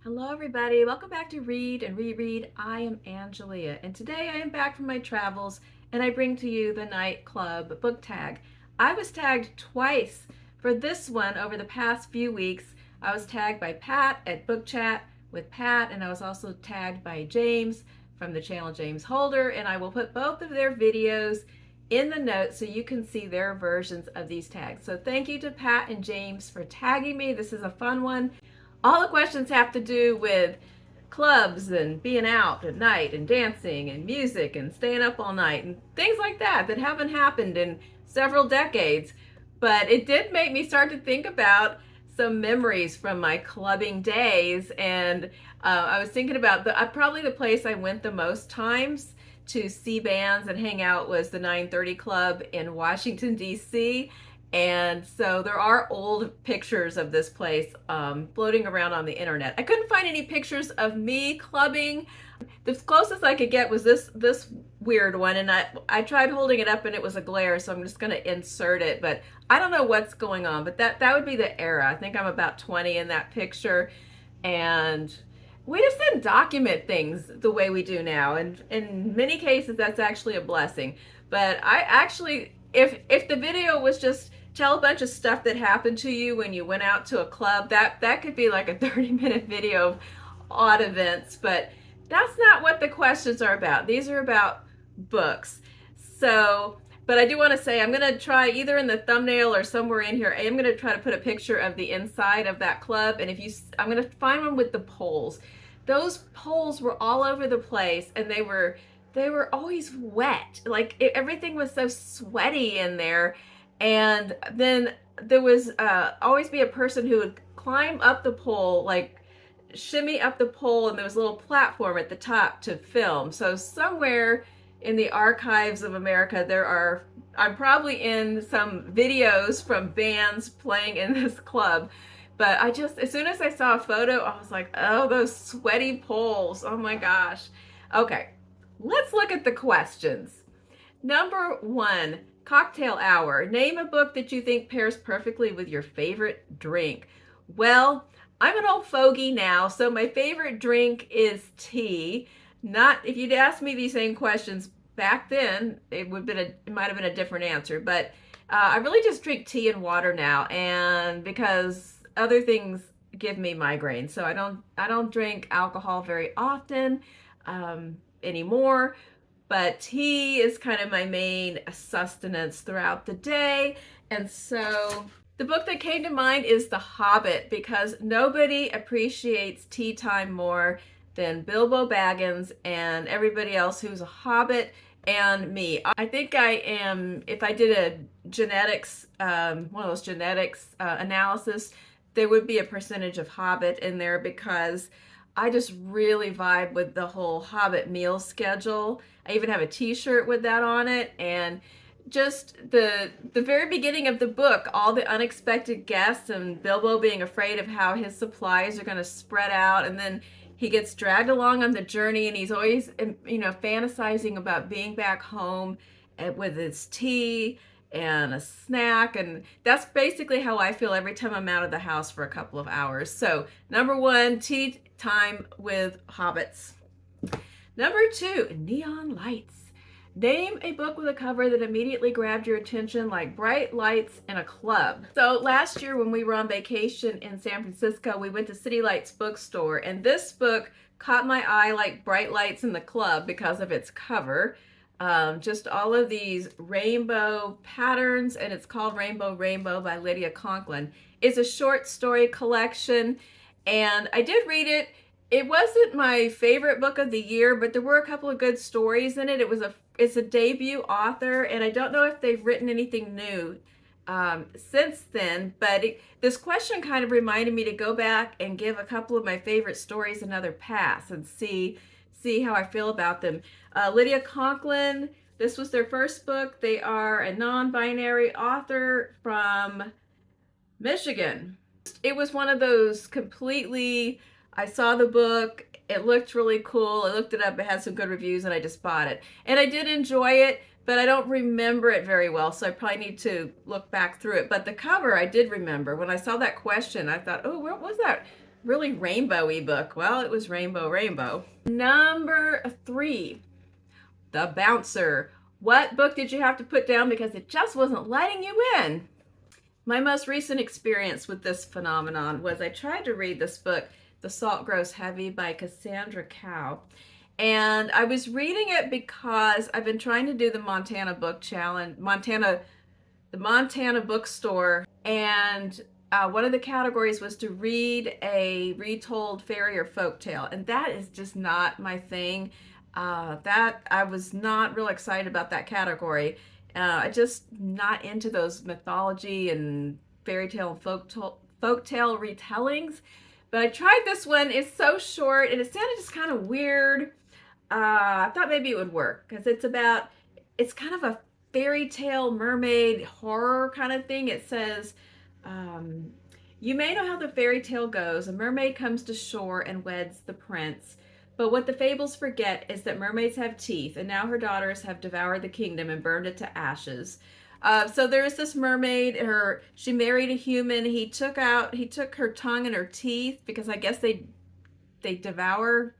Hello everybody, welcome back to Read and Reread. I am Angelia and today I am back from my travels and I bring to you the Nightclub Book Tag. I was tagged twice for this one over the past few weeks. I was tagged by Pat at Book Chat with Pat, and I was also tagged by James from the channel James Holder, and I will put both of their videos in the notes so you can see their versions of these tags. So thank you to Pat and James for tagging me. This is a fun one. All the questions have to do with clubs and being out at night and dancing and music and staying up all night and things like that that haven't happened in several decades. But it did make me start to think about some memories from my clubbing days, and I was thinking about probably the place I went the most times to see bands and hang out was the 930 Club in Washington, D.C. And so there are old pictures of this place floating around on the internet. I couldn't find any pictures of me clubbing. The closest I could get was this weird one, and I tried holding it up and it was a glare, so I'm just going to insert it. But I don't know what's going on, but that would be the era. I think I'm about 20 in that picture, and we just didn't document things the way we do now, and in many cases that's actually a blessing. But I actually, if the video was just tell a bunch of stuff that happened to you when you went out to a club, that could be like a 30-minute video of odd events, but that's not what the questions are about. These are about books. So, but I do want to say I'm going to try either in the thumbnail or somewhere in here, I'm going to try to put a picture of the inside of that club, and I'm going to find one with the poles. Those poles were all over the place, and they were always wet. Like everything was so sweaty in there. And then there was always be a person who would climb up the pole, like shimmy up the pole, and there was a little platform at the top to film. So somewhere in the archives of America, I'm probably in some videos from bands playing in this club. But as soon as I saw a photo, I was like, oh, those sweaty poles. Oh my gosh. Okay, let's look at the questions. Number 1. Cocktail hour. Name a book that you think pairs perfectly with your favorite drink. Well, I'm an old fogey now, so my favorite drink is tea. Not if you'd asked me these same questions back then, it might have been a different answer. But I really just drink tea and water now, and because other things give me migraines, so I don't drink alcohol very often anymore. But tea is kind of my main sustenance throughout the day. And so the book that came to mind is The Hobbit, because nobody appreciates tea time more than Bilbo Baggins and everybody else who's a Hobbit and me. I think I am, if I did a genetics, one of those genetics analysis, there would be a percentage of Hobbit in there, because I just really vibe with the whole Hobbit meal schedule. I even have a t-shirt with that on it, and just the very beginning of the book, all the unexpected guests and Bilbo being afraid of how his supplies are going to spread out, and then he gets dragged along on the journey, and he's always, fantasizing about being back home with his tea and a snack, and that's basically how I feel every time I'm out of the house for a couple of hours. So number 1, tea time with hobbits. Number 2, neon lights. Name a book with a cover that immediately grabbed your attention like bright lights in a club. So last year when we were on vacation in San Francisco, we went to City Lights bookstore, and this book caught my eye like bright lights in the club because of its cover. Just all of these rainbow patterns, and it's called Rainbow Rainbow by Lydia Conklin. It's a short story collection, and I did read it. It wasn't my favorite book of the year, but there were a couple of good stories in it. It's a debut author, and I don't know if they've written anything new since then, but this question kind of reminded me to go back and give a couple of my favorite stories another pass and see how I feel about them. Lydia Conklin, this was their first book. They are a non-binary author from Michigan. It was one of those completely, I saw the book, it looked really cool, I looked it up, it had some good reviews, and I just bought it. And I did enjoy it, but I don't remember it very well, so I probably need to look back through it. But the cover I did remember. When I saw that question, I thought, oh, what was that really rainbowy book. Well, it was rainbow, rainbow. Number 3, The Bouncer. What book did you have to put down because it just wasn't letting you in? My most recent experience with this phenomenon was I tried to read this book, The Salt Grows Heavy by Cassandra Cow. And I was reading it because I've been trying to do the Montana Book Challenge, the Montana bookstore, and one of the categories was to read a retold fairy or folk tale, and that is just not my thing. That I was not real excited about that category. I just not into those mythology and fairy tale and folk tale retellings. But I tried this one. It's so short, and it sounded just kind of weird. I thought maybe it would work because it's kind of a fairy tale mermaid horror kind of thing. It says, you may know how the fairy tale goes. A mermaid comes to shore and weds the prince. But what the fables forget is that mermaids have teeth, and now her daughters have devoured the kingdom and burned it to ashes. So there's this mermaid. She married a human. He took her tongue and her teeth because I guess they devour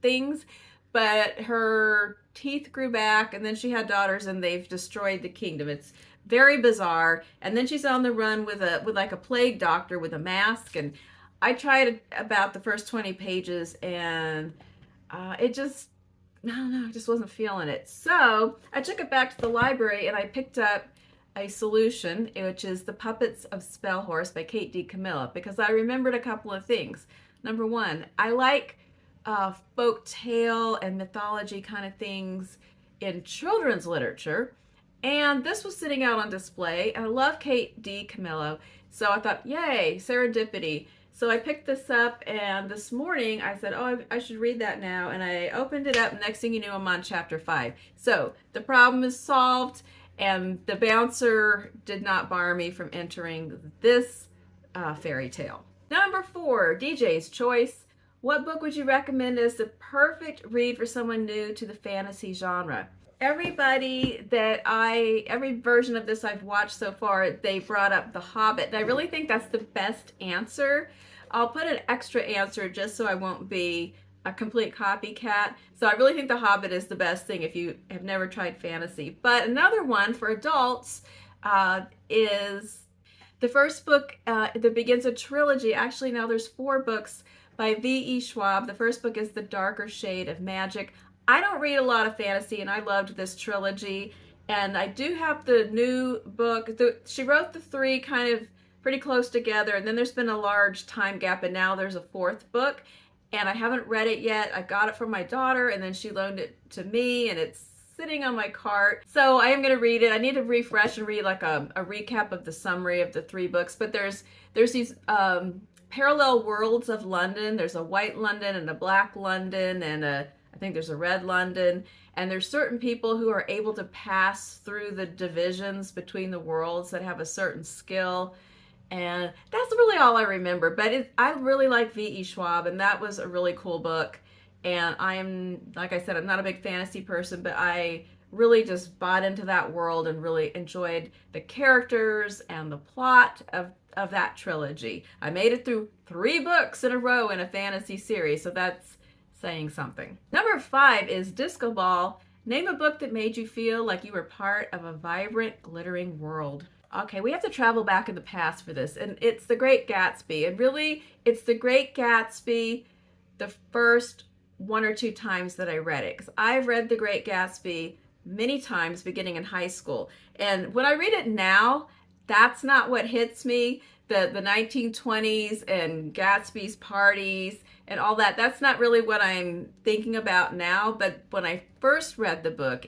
things. But her teeth grew back, and then she had daughters, and they've destroyed the kingdom. It's very bizarre. And then she's on the run with like a plague doctor with a mask. And I tried about the first 20 pages, and I don't know, I just wasn't feeling it. So I took it back to the library, and I picked up a solution, which is The Puppets of Spellhorse by Kate D. Camilla, because I remembered a couple of things. Number 1, I like folk tale and mythology kind of things in children's literature, and this was sitting out on display, and I love Kate D. Camillo, so I thought, yay, serendipity. So I picked this up, and this morning I said, oh, I should read that now, and I opened it up, and next thing you know, I'm on chapter 5. So the problem is solved, and The Bouncer did not bar me from entering this fairy tale. Number 4, DJ's Choice. What book would you recommend as the perfect read for someone new to the fantasy genre? Every version of this I've watched so far, they brought up The Hobbit, and I really think that's the best answer. I'll put an extra answer just so I won't be a complete copycat. So I really think The Hobbit is the best thing if you have never tried fantasy. But another one for adults is the first book that begins a trilogy. Actually, now there's 4 books by V.E. Schwab. The first book is The Darker Shade of Magic. I don't read a lot of fantasy, and I loved this trilogy. And I do have the new book. She wrote the 3 kind of pretty close together, and then there's been a large time gap, and now there's a 4th book. And I haven't read it yet. I got it from my daughter, and then she loaned it to me, and it's sitting on my cart. So I am going to read it. I need to refresh and read like a recap of the summary of the 3 books. But there's these parallel worlds of London. There's a white London and a black London, and I think there's a red London. And there's certain people who are able to pass through the divisions between the worlds that have a certain skill. And that's really all I remember. But I really like V.E. Schwab, and that was a really cool book. And like I said, I'm not a big fantasy person, but I really just bought into that world and really enjoyed the characters and the plot of that trilogy. I made it through 3 books in a row in a fantasy series, so that's saying something. Number 5 is Disco Ball. Name a book that made you feel like you were part of a vibrant, glittering world. Okay, we have to travel back in the past for this, and it's The Great Gatsby. And really, it's The Great Gatsby the first 1 or 2 times that I read it, because I've read The Great Gatsby many times beginning in high school. And when I read it now, that's not what hits me. The 1920s and Gatsby's parties and all that, that's not really what I'm thinking about now. But when I first read the book,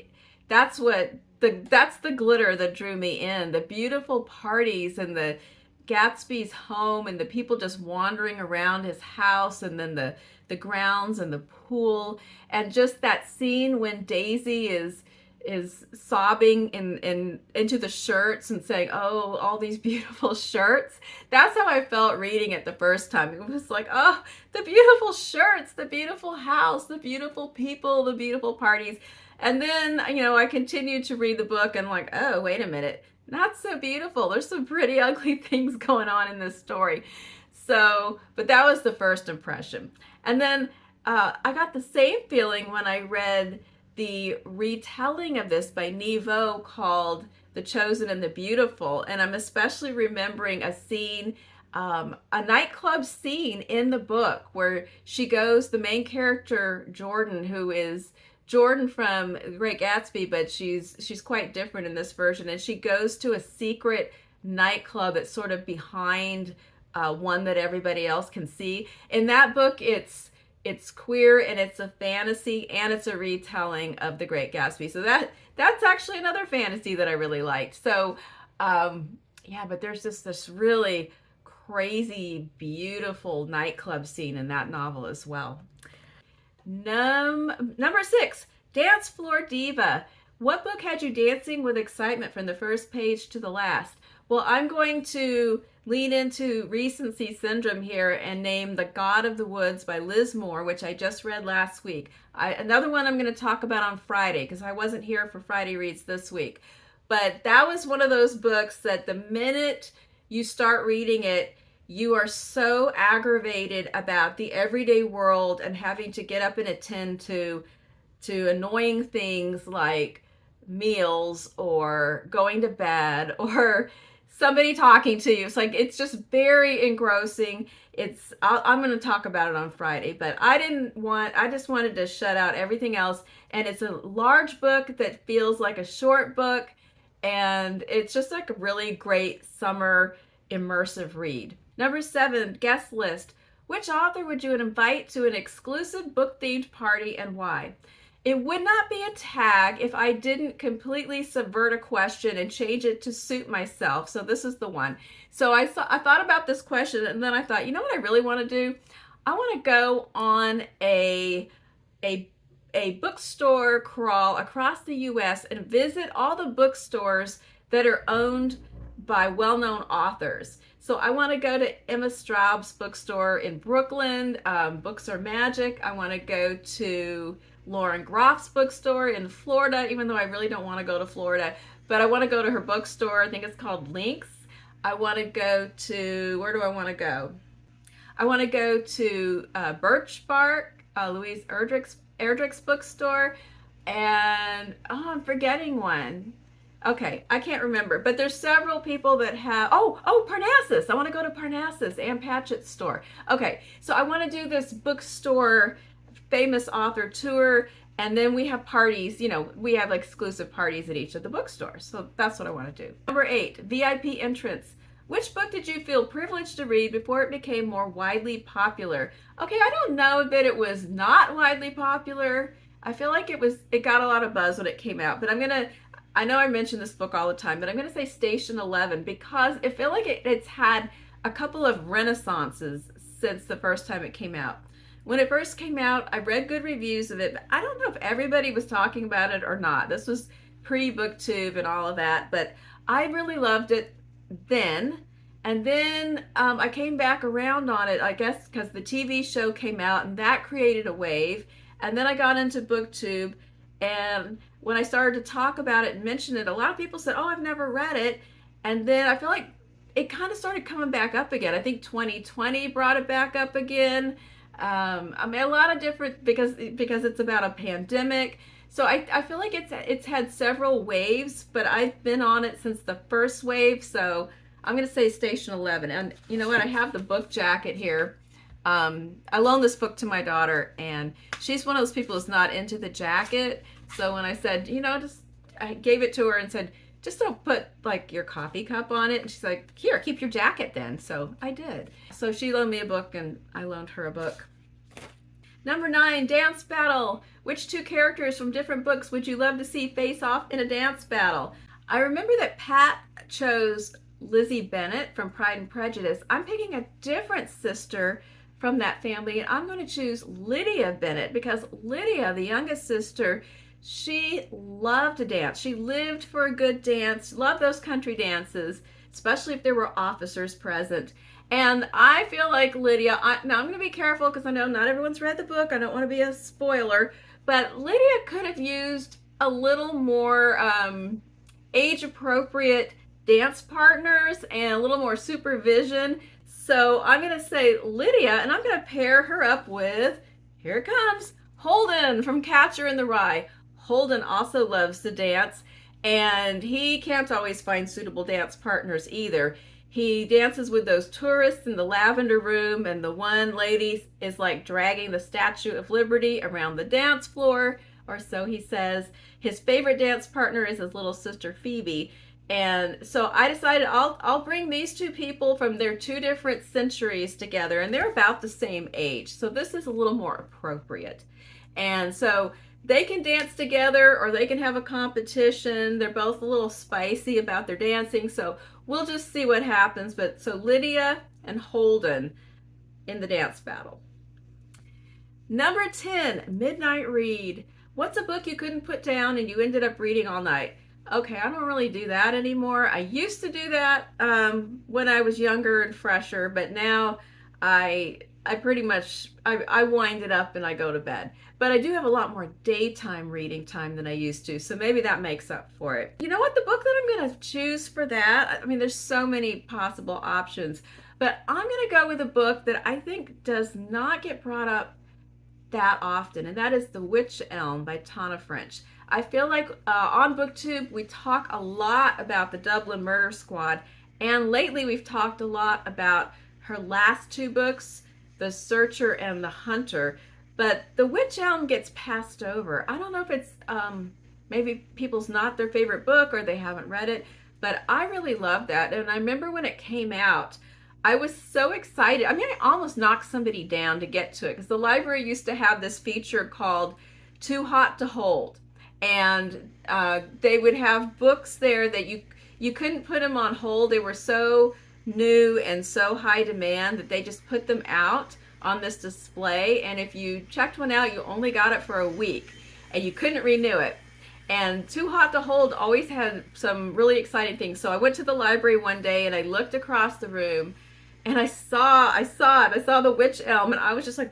that's the glitter that drew me in. The beautiful parties and the Gatsby's home and the people just wandering around his house, and then the grounds and the pool, and just that scene when Daisy is sobbing into the shirts and saying, oh, all these beautiful shirts. That's how I felt reading it the first time. It was like, oh, the beautiful shirts, the beautiful house, the beautiful people, the beautiful parties. And then, I continued to read the book, and like, oh, wait a minute, not so beautiful. There's some pretty ugly things going on in this story. So, but that was the first impression. And then I got the same feeling when I read the retelling of this by Nevo called The Chosen and the Beautiful. And I'm especially remembering a scene, a nightclub scene in the book where she goes, the main character, Jordan, who is Jordan from Great Gatsby, but she's quite different in this version. And she goes to a secret nightclub that's sort of behind one that everybody else can see. In that book, it's queer and it's a fantasy and it's a retelling of The Great Gatsby. So that's actually another fantasy that I really liked. So yeah, but there's just this really crazy, beautiful nightclub scene in that novel as well. Number 6, Dance Floor Diva. What book had you dancing with excitement from the first page to the last? Well, I'm going to lean into recency syndrome here and name The God of the Woods by Liz Moore, which I just read last week. Another one I'm going to talk about on Friday because I wasn't here for Friday Reads this week. But that was one of those books that the minute you start reading it, you are so aggravated about the everyday world and having to get up and attend to annoying things like meals or going to bed or somebody talking to you. It's just very engrossing. I'm going to talk about it on Friday, but I just wanted to shut out everything else. And it's a large book that feels like a short book. And it's just like a really great summer immersive read. Number 7, guest list. Which author would you invite to an exclusive book-themed party and why? It would not be a tag if I didn't completely subvert a question and change it to suit myself. So this is the one. So I thought about this question and then I thought, you know what I really want to do? I want to go on a bookstore crawl across the U.S. and visit all the bookstores that are owned by well-known authors. So I want to go to Emma Straub's bookstore in Brooklyn, Books Are Magic. I want to go to Lauren Groff's bookstore in Florida, even though I really don't want to go to Florida, but I want to go to her bookstore. I think it's called Lynx. I want to go to, where do I want to go? I want to go to Birch Bark, Louise Erdrich's bookstore, and I'm forgetting one. Okay, I can't remember, but there's several people that have, Parnassus. I want to go to Parnassus, Ann Patchett's store. Okay, so I want to do this bookstore famous author tour, and then we have parties, we have exclusive parties at each of the bookstores. So that's what I want to do. Number 8, VIP entrance. Which book did you feel privileged to read before it became more widely popular? Okay, I don't know that it was not widely popular. I feel like it got a lot of buzz when it came out, but I know I mention this book all the time, but I'm going to say Station 11 because I feel like it's had a couple of renaissances since the first time it came out. When it first came out, I read good reviews of it, but I don't know if everybody was talking about it or not. This was pre-BookTube and all of that, but I really loved it then. And then I came back around on it, I guess, because the TV show came out and that created a wave. And then I got into BookTube, and when I started to talk about it and mention it, a lot of people said, oh, I've never read it. And then I feel like it kind of started coming back up again. I think 2020 brought it back up again. I mean, a lot of different, because it's about a pandemic. So I feel like it's had several waves, but I've been on it since the first wave. So I'm going to say Station 11. And you know what? I have the book jacket here. I loaned this book to my daughter, and she's one of those people who's not into the jacket. So when I said, I gave it to her and said, just don't put your coffee cup on it. And she's like, here, keep your jacket then. So I did. So she loaned me a book and I loaned her a book. Number 9, dance battle. Which 2 characters from different books would you love to see face off in a dance battle? I remember that Pat chose Lizzie Bennet from Pride and Prejudice. I'm picking a different sister from that family, and I'm going to choose Lydia Bennet because Lydia, the youngest sister, she loved to dance. She lived for a good dance, loved those country dances, especially if there were officers present. And I feel like Lydia, now I'm going to be careful because I know not everyone's read the book. I don't want to be a spoiler, but Lydia could have used a little more age-appropriate dance partners and a little more supervision. So I'm going to say Lydia, and I'm going to pair her up with, here it comes, Holden from Catcher in the Rye. Holden also loves to dance, and he can't always find suitable dance partners either. He dances with those tourists in the lavender room, and the one lady is like dragging the Statue of Liberty around the dance floor, or so he says. His favorite dance partner is his little sister Phoebe. And so I decided I'll bring these two people from their two different centuries together, and they're about the same age. So this is a little more appropriate. And so they can dance together or they can have a competition. They're both a little spicy about their dancing, so we'll just see what happens. But so Lydia and Holden in the dance battle. Number 10, Midnight Read. What's a book you couldn't put down and you ended up reading all night? Okay, I don't really do that anymore. I used to do that when I was younger and fresher, but now I pretty much, I wind it up and I go to bed. But I do have a lot more daytime reading time than I used to, so maybe that makes up for it. You know what, the book that I'm going to choose for that, I mean, there's so many possible options, but I'm going to go with a book that I think does not get brought up that often, and that is The Witch Elm by Tana French. I feel like on BookTube we talk a lot about the Dublin Murder Squad, and lately we've talked a lot about her last two books, The Searcher and The Hunter, but The Witch Elm gets passed over. I don't know if it's maybe people's not their favorite book or they haven't read it, but I really love that. And I remember when it came out, I was so excited. I mean, I almost knocked somebody down to get to it because the library used to have this feature called Too Hot to Hold. And they would have books there that you couldn't put them on hold. They were so new and so high demand that they just put them out on this display. And if you checked one out, you only got it for a week and you couldn't renew it. And Too Hot to Hold always had some really exciting things. So I went to the library one day and I looked across the room and I saw The Witch Elm, and I was just like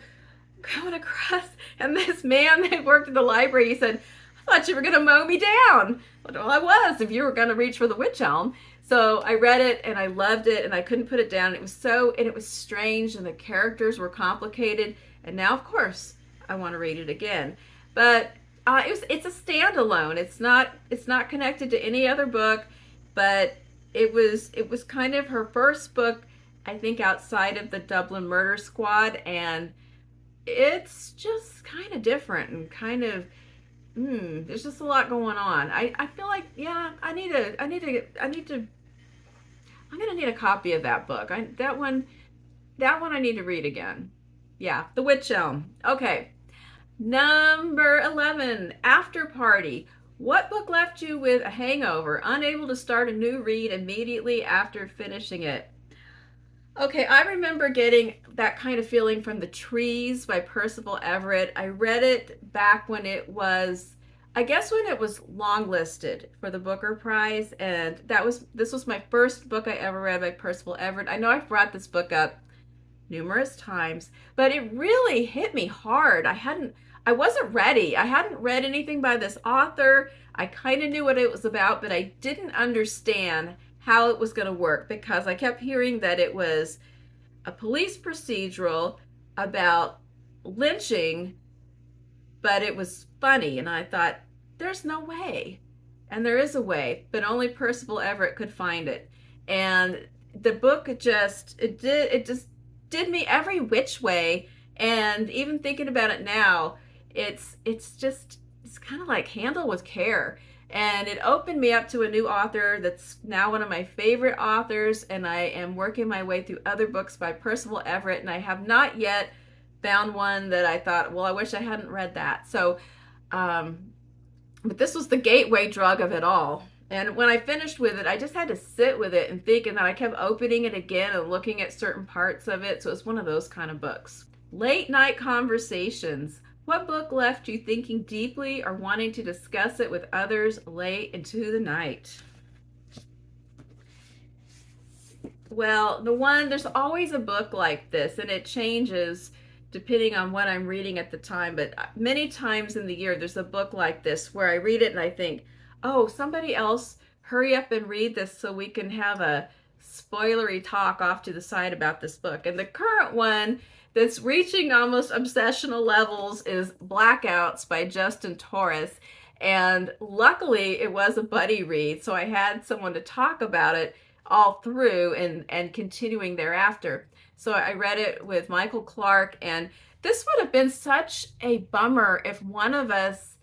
going across. And this man that worked at the library, he said, "I thought you were going to mow me down." Well, I was, if you were going to reach for The Witch Elm. So I read it and I loved it and I couldn't put it down. It was strange and the characters were complicated. And now, of course, I want to read it again. But it's a standalone. It's not connected to any other book, but it was kind of her first book, I think, outside of the Dublin Murder Squad, and it's just kind of different and kind of there's just a lot going on. I feel like, yeah, I'm gonna need a copy of that book. That one I need to read again. Yeah, The Witch Elm. Okay. Number 11, After Party. What book left you with a hangover, unable to start a new read immediately after finishing it? Okay, I remember getting that kind of feeling from The Trees by Percival Everett. I read it back when it was, I guess when it was longlisted for the Booker Prize, and this was my first book I ever read by Percival Everett. I know I've brought this book up numerous times, but it really hit me hard. I wasn't ready. I hadn't read anything by this author. I kind of knew what it was about, but I didn't understand how it was going to work because I kept hearing that it was a police procedural about lynching, but it was funny. And I thought, there's no way. And there is a way, but only Percival Everett could find it. And the book just did me every which way. And even thinking about it now, it's kind of like Handle with Care. And it opened me up to a new author that's now one of my favorite authors, and I am working my way through other books by Percival Everett, and I have not yet found one that I thought, well, I wish I hadn't read that. So, but this was the gateway drug of it all. And when I finished with it, I just had to sit with it and think, and then I kept opening it again and looking at certain parts of it. So it's one of those kind of books. Late Night Conversations. What book left you thinking deeply or wanting to discuss it with others late into the night? Well, there's always a book like this, and it changes depending on what I'm reading at the time, but many times in the year there's a book like this where I read it and I think, oh, somebody else hurry up and read this so we can have a spoilery talk off to the side about this book. And the current one that's reaching almost obsessional levels is Blackouts by Justin Torres. And luckily, it was a buddy read, so I had someone to talk about it all through and continuing thereafter. So I read it with Michael Clark, and this would have been such a bummer if one of us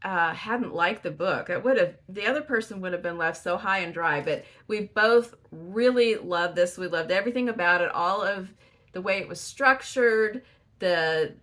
hadn't liked the book. It would have, the other person would have been left so high and dry. But we both really loved this. We loved everything about it, all of the way it was structured, the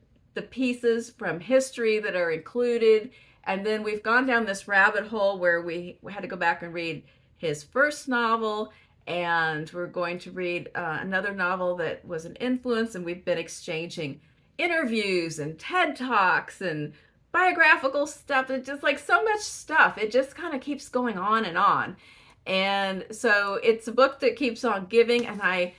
pieces from history that are included. And then we've gone down this rabbit hole where we had to go back and read his first novel, and we're going to read another novel that was an influence, and we've been exchanging interviews and TED Talks and biographical stuff. It's just like so much stuff. It just kind of keeps going on and on. And so it's a book that keeps on giving. And I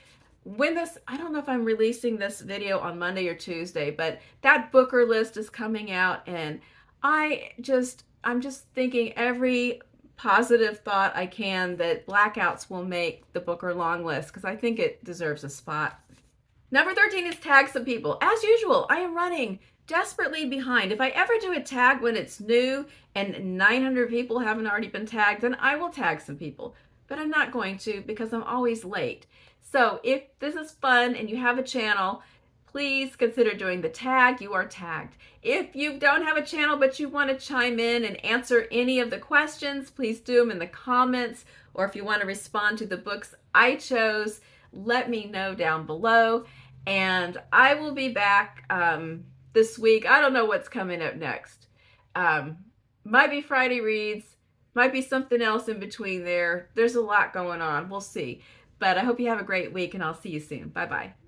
don't know if I'm releasing this video on Monday or Tuesday, but that Booker list is coming out, and I'm just thinking every positive thought I can that Blackouts will make the Booker long list, because I think it deserves a spot. Number 13 is Tag Some People. As usual, I am running desperately behind. If I ever do a tag when it's new and 900 people haven't already been tagged, then I will tag some people. But I'm not going to, because I'm always late. So if this is fun and you have a channel, please consider doing the tag. You are tagged. If you don't have a channel but you want to chime in and answer any of the questions, please do them in the comments. Or if you want to respond to the books I chose, let me know down below. And I will be back this week. I don't know what's coming up next. Might be Friday reads, might be something else in between there. There's a lot going on. We'll see. But I hope you have a great week, and I'll see you soon. Bye-bye.